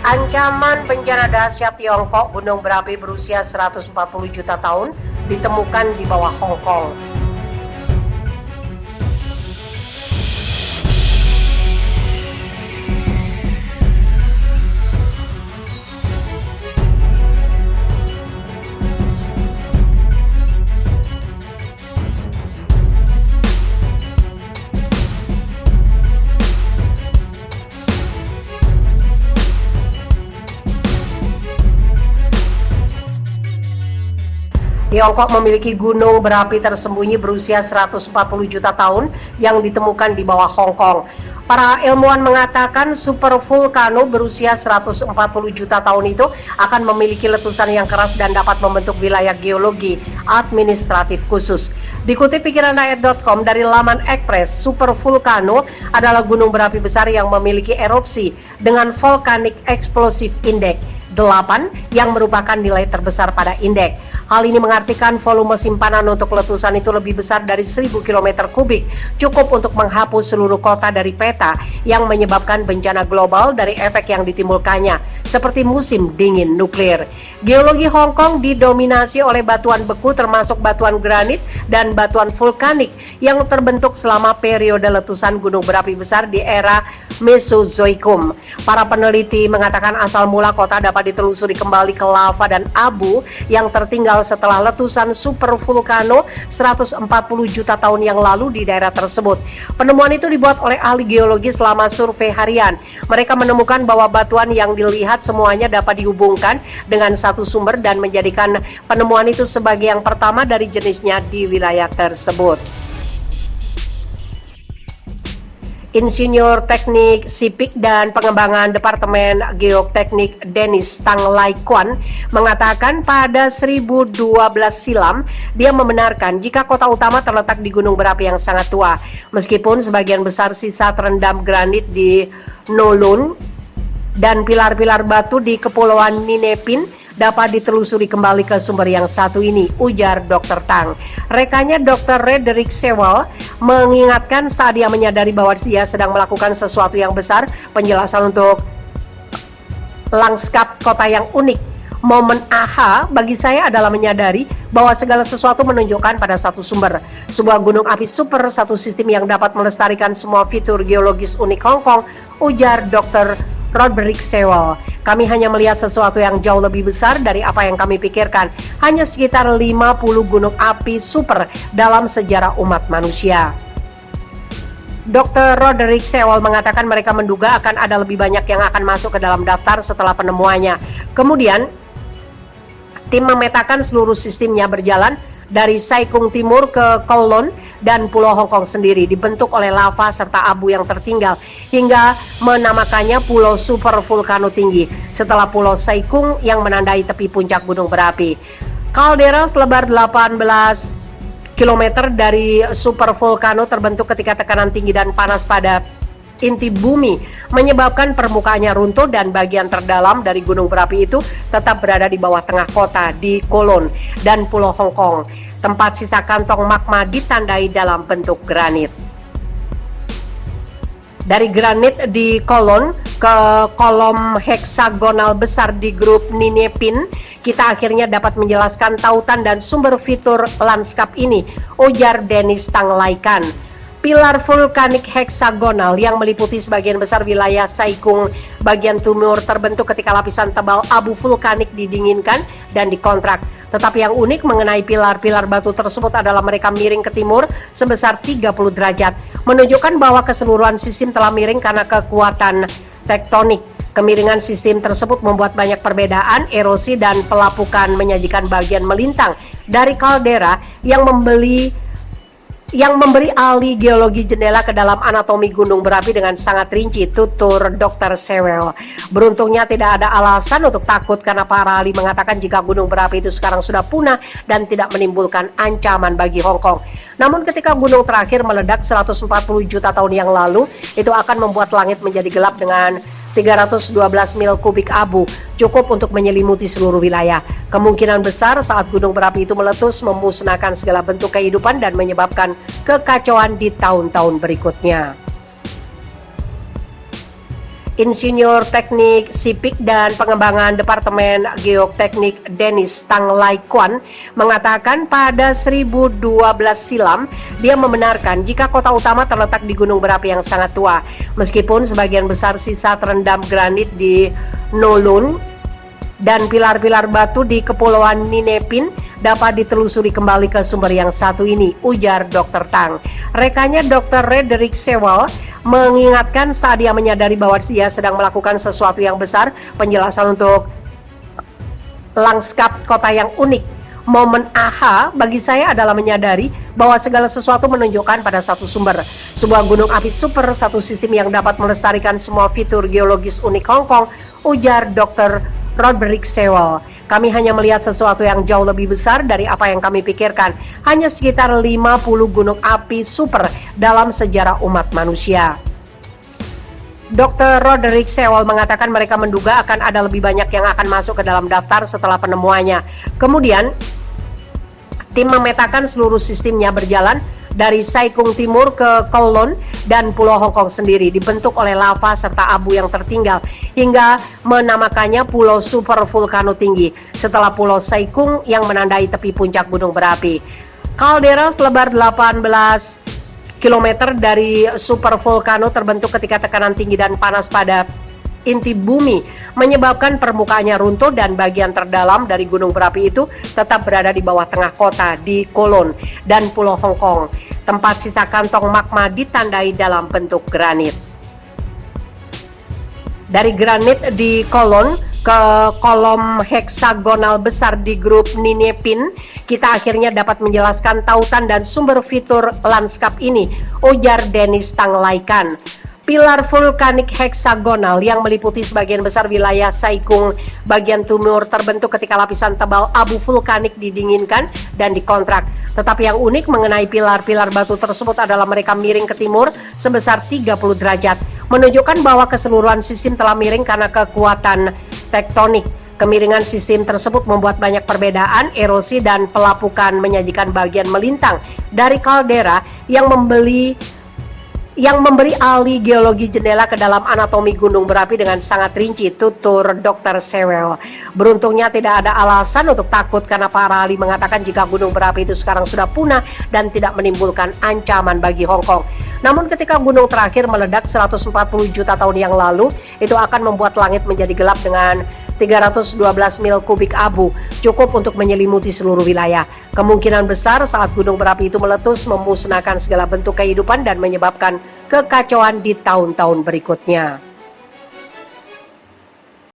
Ancaman bencana dahsyat Tiongkok, gunung berapi berusia 140 juta tahun ditemukan di bawah Hong Kong. Tiongkok memiliki gunung berapi tersembunyi berusia 140 juta tahun yang ditemukan di bawah Hong Kong. Para ilmuwan mengatakan super vulkano berusia 140 juta tahun itu akan memiliki letusan yang keras dan dapat membentuk wilayah geologi administratif khusus. Dikutip pikiranrakyat.com dari laman Express, super vulkano adalah gunung berapi besar yang memiliki erupsi dengan Volcanic Explosive Index 8 yang merupakan nilai terbesar pada indeks. Hal ini mengartikan volume simpanan untuk letusan itu lebih besar dari 1000 km kubik, cukup untuk menghapus seluruh kota dari peta yang menyebabkan bencana global dari efek yang ditimbulkannya, seperti musim dingin nuklir. Geologi Hong Kong didominasi oleh batuan beku termasuk batuan granit dan batuan vulkanik yang terbentuk selama periode letusan gunung berapi besar di era Mesozoikum. Para peneliti mengatakan asal mula kota dapat ditelusuri kembali ke lava dan abu yang tertinggal setelah letusan super vulkano 140 juta tahun yang lalu di daerah tersebut. Penemuan itu dibuat oleh ahli geologi selama survei harian. Mereka menemukan bahwa batuan yang dilihat semuanya dapat dihubungkan dengan satu sumber dan menjadikan penemuan itu sebagai yang pertama dari jenisnya di wilayah tersebut. Insinyur Teknik Sipik dan Pengembangan Departemen Geoteknik Dennis Tang Lai Quan mengatakan pada 1012 silam dia membenarkan jika kota utama terletak di gunung berapi yang sangat tua. Meskipun sebagian besar sisa terendam granit di Kowloon dan pilar-pilar batu di Kepulauan Ninepin dapat ditelusuri kembali ke sumber yang satu ini, ujar Dr. Tang. Rekannya Dr. Frederick Sewell mengingatkan saat dia menyadari bahwa dia sedang melakukan sesuatu yang besar, penjelasan untuk lanskap kota yang unik. Momen aha bagi saya adalah menyadari bahwa segala sesuatu menunjukkan pada satu sumber. Sebuah gunung api super, satu sistem yang dapat melestarikan semua fitur geologis unik Hong Kong, ujar Dr. Roderick Sewell. Kami hanya melihat sesuatu yang jauh lebih besar dari apa yang kami pikirkan. Hanya sekitar 50 gunung api super dalam sejarah umat manusia. Dr. Roderick Sewell mengatakan mereka menduga akan ada lebih banyak yang akan masuk ke dalam daftar setelah penemuannya. Kemudian, tim memetakan seluruh sistemnya berjalan dari Sai Kung Timur ke Kowloon dan Pulau Hong Kong sendiri dibentuk oleh lava serta abu yang tertinggal hingga menamakannya Pulau Super Vulkano Tinggi setelah Pulau Sai Kung yang menandai tepi puncak gunung berapi. Kaldera selebar 18 km dari super vulkano terbentuk ketika tekanan tinggi dan panas pada inti bumi menyebabkan permukaannya runtuh dan bagian terdalam dari gunung berapi itu tetap berada di bawah tengah kota di Kowloon dan Pulau Hong Kong. Tempat sisa kantong magma ditandai dalam bentuk granit. Dari granit di Kowloon ke kolom heksagonal besar di grup Ninepin, kita akhirnya dapat menjelaskan tautan dan sumber fitur lanskap ini, ujar Dennis Tang Lai Quan. Pilar vulkanik heksagonal yang meliputi sebagian besar wilayah Sai Kung bagian timur terbentuk ketika lapisan tebal abu vulkanik didinginkan dan dikontrak. Tetapi yang unik mengenai pilar-pilar batu tersebut adalah mereka miring ke timur sebesar 30 derajat, menunjukkan bahwa keseluruhan sistem telah miring karena kekuatan tektonik. Kemiringan sistem tersebut membuat banyak perbedaan, erosi dan pelapukan menyajikan bagian melintang dari kaldera yang memberi ahli geologi jendela ke dalam anatomi gunung berapi dengan sangat rinci, tutur Dr. Sewell. Beruntungnya tidak ada alasan untuk takut karena para ahli mengatakan jika gunung berapi itu sekarang sudah punah dan tidak menimbulkan ancaman bagi Hong Kong. Namun ketika gunung terakhir meledak 140 juta tahun yang lalu, itu akan membuat langit menjadi gelap dengan 312 mil kubik abu, cukup untuk menyelimuti seluruh wilayah. Kemungkinan besar saat gunung berapi itu meletus memusnahkan segala bentuk kehidupan dan menyebabkan kekacauan di tahun-tahun berikutnya. Insinyur Teknik Sipik dan Pengembangan Departemen Geoteknik Dennis Tang Lai Kwan mengatakan pada 1012 silam dia membenarkan jika kota utama terletak di gunung berapi yang sangat tua. Meskipun sebagian besar sisa terendam granit di Nolon dan pilar-pilar batu di Kepulauan Ninepin dapat ditelusuri kembali ke sumber yang satu ini, ujar Dr. Tang. Rekannya Dr. Rederick Sewell mengingatkan saat dia menyadari bahwa dia sedang melakukan sesuatu yang besar, penjelasan untuk lanskap kota yang unik. Momen aha bagi saya adalah menyadari bahwa segala sesuatu menunjukkan pada satu sumber. Sebuah gunung api super, satu sistem yang dapat melestarikan semua fitur geologis unik Hong Kong, ujar Dr. Roderick Sewell. Kami hanya melihat sesuatu yang jauh lebih besar dari apa yang kami pikirkan. Hanya sekitar 50 gunung api super dalam sejarah umat manusia. Dr. Roderick Sewell mengatakan mereka menduga akan ada lebih banyak yang akan masuk ke dalam daftar setelah penemuannya. Kemudian, tim memetakan seluruh sistemnya berjalan dari Sai Kung Timur ke Kowloon dan Pulau Hong Kong sendiri dibentuk oleh lava serta abu yang tertinggal hingga menamakannya Pulau Super Vulkano Tinggi setelah Pulau Sai Kung yang menandai tepi puncak gunung berapi. Kaldera selebar 18 km dari super vulkano terbentuk ketika tekanan tinggi dan panas pada inti bumi menyebabkan permukaannya runtuh dan bagian terdalam dari gunung berapi itu tetap berada di bawah tengah kota di Kowloon dan Pulau Hong Kong. Tempat sisa kantong magma ditandai dalam bentuk granit. Dari granit di Kowloon ke kolom heksagonal besar di grup Ninepin, kita akhirnya dapat menjelaskan tautan dan sumber fitur lanskap ini, ujar Dennis Tang Lai Kwan. Pilar vulkanik heksagonal yang meliputi sebagian besar wilayah Sai Kung bagian timur terbentuk ketika lapisan tebal abu vulkanik didinginkan dan dikontrak. Tetapi yang unik mengenai pilar-pilar batu tersebut adalah mereka miring ke timur sebesar 30 derajat, menunjukkan bahwa keseluruhan sistem telah miring karena kekuatan tektonik. Kemiringan sistem tersebut membuat banyak perbedaan, erosi dan pelapukan menyajikan bagian melintang dari kaldera yang memberi ahli geologi jendela ke dalam anatomi gunung berapi dengan sangat rinci, tutur Dr. Sewell. Beruntungnya tidak ada alasan untuk takut karena para ahli mengatakan jika gunung berapi itu sekarang sudah punah dan tidak menimbulkan ancaman bagi Hong Kong. Namun ketika gunung terakhir meledak 140 juta tahun yang lalu, itu akan membuat langit menjadi gelap dengan 312 mil kubik abu, cukup untuk menyelimuti seluruh wilayah. Kemungkinan besar saat gunung berapi itu meletus memusnahkan segala bentuk kehidupan dan menyebabkan kekacauan di tahun-tahun berikutnya.